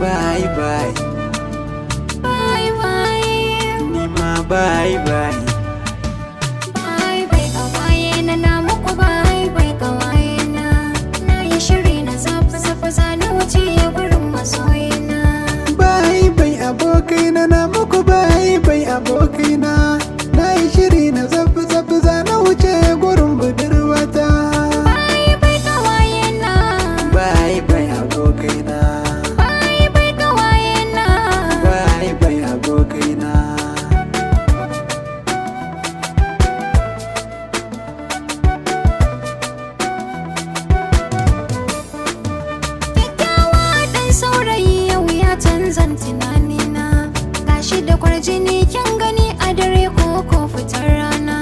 Bye bye. Bye bye. Ni ma bye bye. Bye bye Kawayena na muku bye bye Kawayena. Na yi shiri na zafi zane wuce gurin masoyina. Bye bye abokaina na muku bye bye abokaina. Na yi shiri na zafi zane wuce gurin budurwata. Bye bye Kawayena. Bye bye abokaina. Bye bye Kawayena. Bye bye abokaina. Kyakkyawa ɗan saurayi yau ya canzan tunanina. Gashi da kwarjini kin gani a dare ko fitar rana.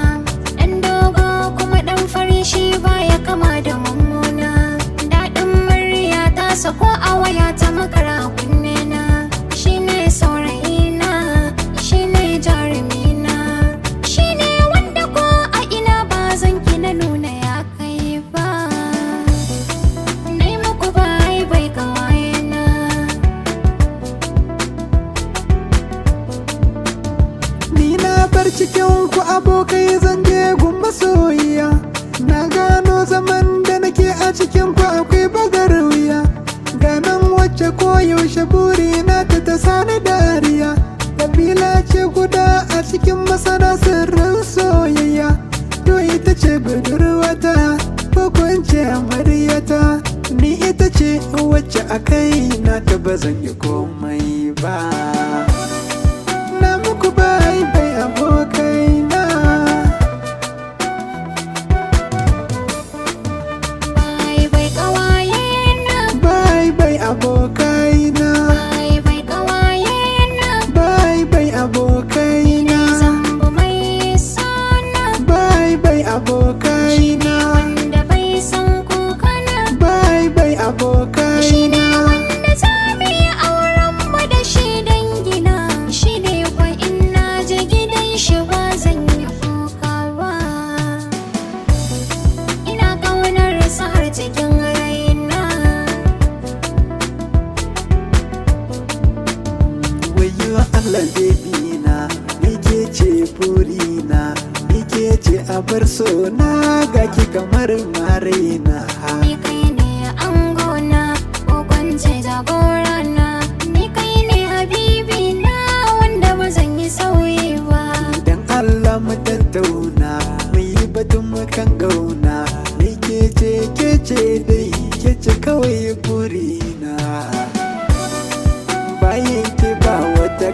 Ɗan dogo kuma ɗan fari shi baya kama da mummuna. Daɗin murya ta sako a waya ta makara kunne na. Shi ne saurayina, shi ne jarumina. Shi ne wanda ko a ina ba zan ki na nuna ya kai ba. Nai muku bye bye Kawayena. Ni na bar cikin ku abokai zan je gun masoyiya. Na gano zaman da nake a cikin ku akwai bagar wuya. Ganan wacce koyaushe burina ta sani dariya. Kabila ce guda a cikin masana sirrin soyayya. To ita ce budurwata ko ko in ce amaryata. Ni ita ce wacce a kai na ta bazan yi komai ba. Na muku bye bye abokaina. Bye bye Kawayena. Bye bye abokaina. Bye bye Kawayena. Bye bye abokaina. Zambo mai sona. Bye bye abokaina. Wanda bai san kokana. Bye bye Shi ne abokaina. wanda za mu yi auren mu da shi dangina. Shi ne kwa ina je gidan shi ba zan yi kuka ba. Ina ƙaunar sa har cikin raina. Wayo Allah baby na, ni ke ce burina, ni ke ce abar so na ga ki kamar marina. Ni kai ne angona ko kwance jagorana. Ni kai ne habibina wanda ba zan yi sauyi ba. Dan Allah mu tattauna, mu yi batun mu kan gauna. Ni ke ce dai, ke ce kawai burina. Bayan ki ba wata